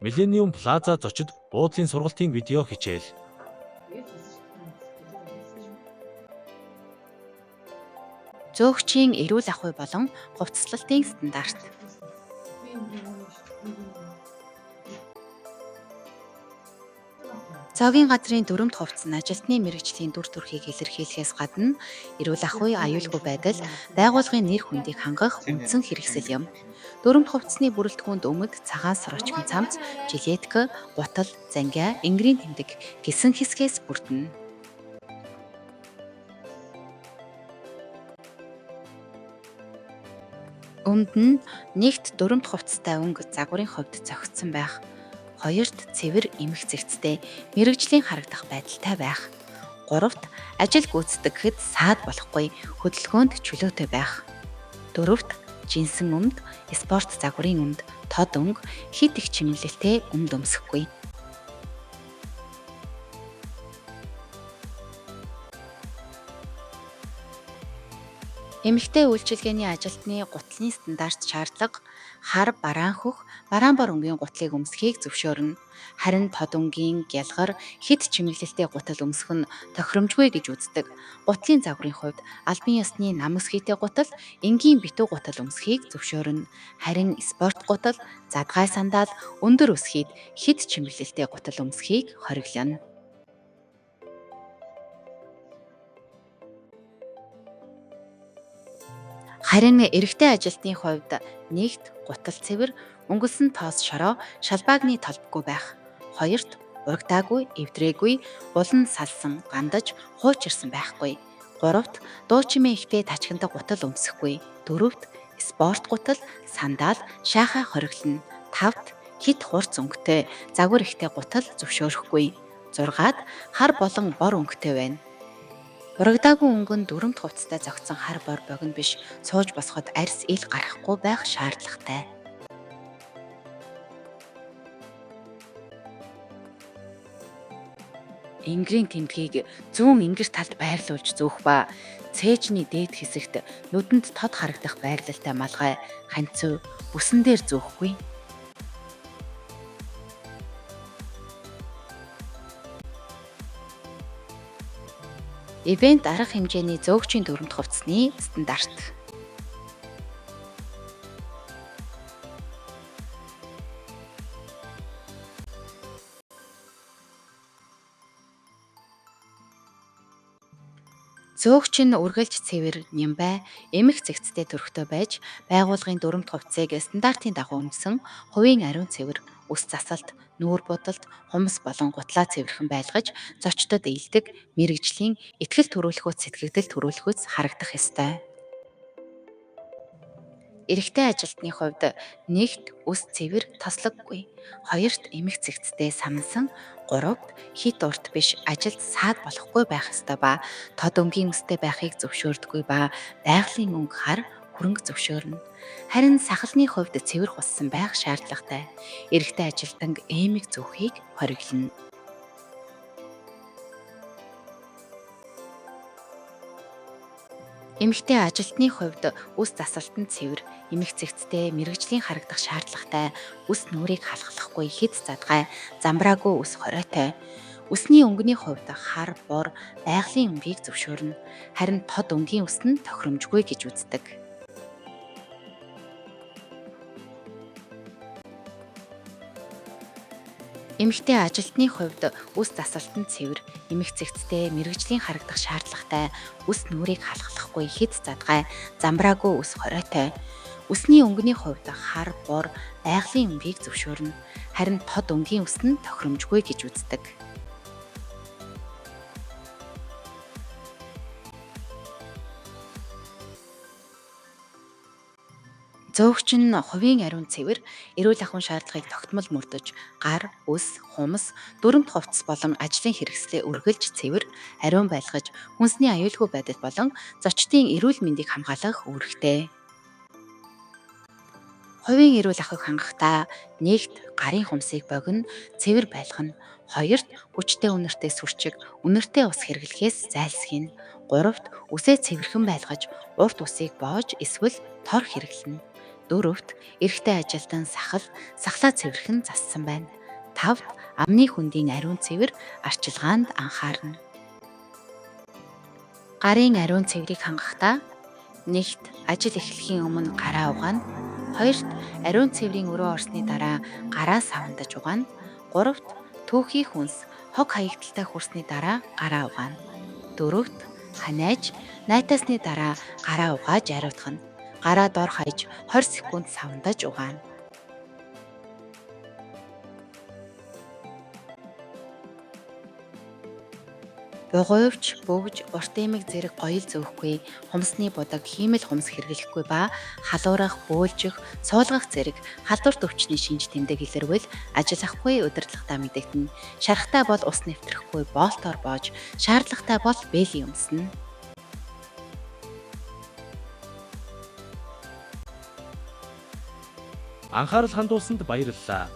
Millennium Plaza зочид буудлын сургалтын видео хичээл. Зөөгчийн эрүүл ахуй болон хувцаслалтын стандарт. Цогийн газрын дүрмт хувцас нь ажилтны мэргэжлийн дүр төрхийг илэрхийлэхээс гадна эрүүл ахуй, аюулгүй байдал, байгууллагын нэр хүндийг хангах үндсэн хэрэгсэл юм. Дүрмт хувцасны бүрэлдэхүүнд өмд, цагаан сорочмын цамц, жилетка, гутал, зангиа, энгэрийн тэмдэг гэсэн хэсгээс бүрдэнэ. Өмд нь нэгт дүрмт хувцастай өнгө загварын хувьд зохицсон байх. Хоёрт цэвэр эмх цэгцтэй мэргэжлийн харагдах байдалтай байх. Гуравт ажил гүйцэтгэхэд саад болохгүй хөдөлгөөнд чөлөөтэй байх. Дөрөвт жинсэн өмд, спорт загварын өмд, тод өнгө, хит их чимэглэлтэй өмд өмсөхгүй. Эмэгтэй үйлчилгээний ажилтны гутлын стандарт шаардлага хар бараан хөх, бараан бор өнгийн гутлыг өмсөхийг зөвшөөрнө. Харин тод өнгийн гялгар, хит чимэглэлтэй гутал өмсөх нь тохиромжгүй гэж үздэг. Гутлын загварын хувьд албан ёсны намс хийтэй гутал, энгийн битүү гутал өмсөхийг зөвшөөрнө. Харин спорт гутал, задгай сандал, өндөр өсгийд хит чимэглэлтэй гутал өмсөхийг хориглоно. Харин эрэгтэй ажилтны хувьд нэгт гутал цэвэр, өнгөлсөн тоос шороо, шалбаагны толбоггүй байх. Хоёрт урагдаагүй, эвдрээгүй, улан салсан, гандаж, хуучирсан байхгүй. Гуравт дуучимээ ихтэй тачхиндаг гутал өмсөхгүй. Дөрөвт спорт гутал, сандал, шаахай хориглоно. Тавт хит хурц өнгөтэй, загвар ихтэй гутал зөвшөөрөхгүй. Зургаад хар болон бор өнгөтэй байна. Урагдаагүй өнгө нь дүрмт хувцастай зохицсон хар бор богино биш, сууж босоход арьс ил гарахгүй байх шаардлагатай. Энгэрийн тэмдгийг зүүн энгэр талд байрлуулж зөөх ба цээжний дээд хэсэгт нүдэнд тод харагдах байрлалтай малгай ханцуу бүсэн дээр зөөхгүй. Ивент арга хэмжээний зөөгчийн дүрмт хувцасны стандарт. Зөөгч нь үргэлж цэвэр, нямбай, эмх цэгцтэй төрхтэй байж, байгууллагын дүрмт хувцсыг стандартын дагуу өмсөн, хувийн ариун цэвэр, үс засалт, нүүр будалд, хумс болон гутлаа цэвэрхэн байлгаж, зочдод ийдэг мэргэжлийн итгэл төрүүлэхүйц сэтгэгдэл төрүүлэхүйц харагдах ёстой. Эрэгтэй ажилтны хувьд нэгт үс цэвэр тослоггүй, хоёрт эмх цэгцтэй самнсан, гуравт хит урт биш ажилд саад болохгүй байх ёстой ба тод өнгийн үстэй байхыг зөвшөөрдөггүй ба байгалийн өнгө хар хөрөнгө зөвшөөрнө. Харин сахалны хувьд цэвэр хуссан байх шаардлагатай. Эрэгтэй ажилтан эмэг зөөхийг хориглоно. Эмэгтэй ажилтны хувьд үс засалт нь цэвэр, эмх цэгцтэй мэргэжлийн харагдах шаардлагатай, үс нүрийг халахлахгүй хэд задгай, замбраагүй үс хориотой. Үсний өнгөний хувьд хар, бор, байгалийн өнгийг зөвшөөрнө. Харин тод өнгийн үс нь тохиромжгүй гэж үздэг. Эмэгтэй ажилтны хувьд үс засалт нь цэвэр, эмх цэгцтэй мэргэжлийн харагдах шаардлагатай, үс нүрийг халахлахгүй хэд задгай, замбраагүй үс хориотой. Үсний өнгөний хувьд хар, бор, байгалийн өнгийг зөвшөөрнө. Харин тод өнгийн үс нь тохиромжгүй гэж үздэг. Зөөгч нь хувийн ариун цэвэр, эрүүл ахуйн шаардлагыг тогтмол мөрдөж, гар, үс, хумс, дүрмт хувцас болон ажлын хэрэгслээ үргэлж цэвэр, ариун байлгаж, хүнсний аюулгүй байдал болон зочдын эрүүл мэндийг хамгаалах үүрэгтэй. Хувийн эрүүл ахуйг хангахдаа нэгт гарын хумсыг богино, цэвэр байлгана. Хоёрт хүчтэй үнэртэй сүрчиг, үнэртэй ус хэрэглэхээс зайлсхийна. Гуравт үсээ цэвэрхэн байлгаж урт усыг боож эсвэл тор хэрэглэнэ. Дөрөвт эрэгтэй ажилтан сахлаа цэвэрхэн зассан байна. Тавт амны хөндийн ариун цэвэр арчилгаанд анхаарна. Гарын ариун цэврийг хангахдаа нэгт ажил эхлэхийн өмнө гараа угаана. Хоёрт ариун цэврийн өрөө орсны дараа гараа савандаж угаана. Гуравт түүхий хүнс хог хаягдaltaй хүрсний дараа гараа угаана. Дөрөвт ханайж найтасны дараа гараа угааж ариутгана. Гараа дор хаяж 20 секунд савандаж угаана. Бугуйвч бөгж урт эмэг зэрэг гоёл зөөхгүй, хумсны будаг хиймэл хумс хэрэглэхгүй ба халуурах, бөөлжих, суулгах зэрэг халдварт өвчний шинж тэмдэг илэрвэл ажил авахгүй удирдлагатай мэдэгдэнэ. Шарахтай бол ус нэвтрэхгүй боолтоор боож, шаардлагатай бол бээлийн өмснө. Анхаарал хандуулсанд баярлалаа.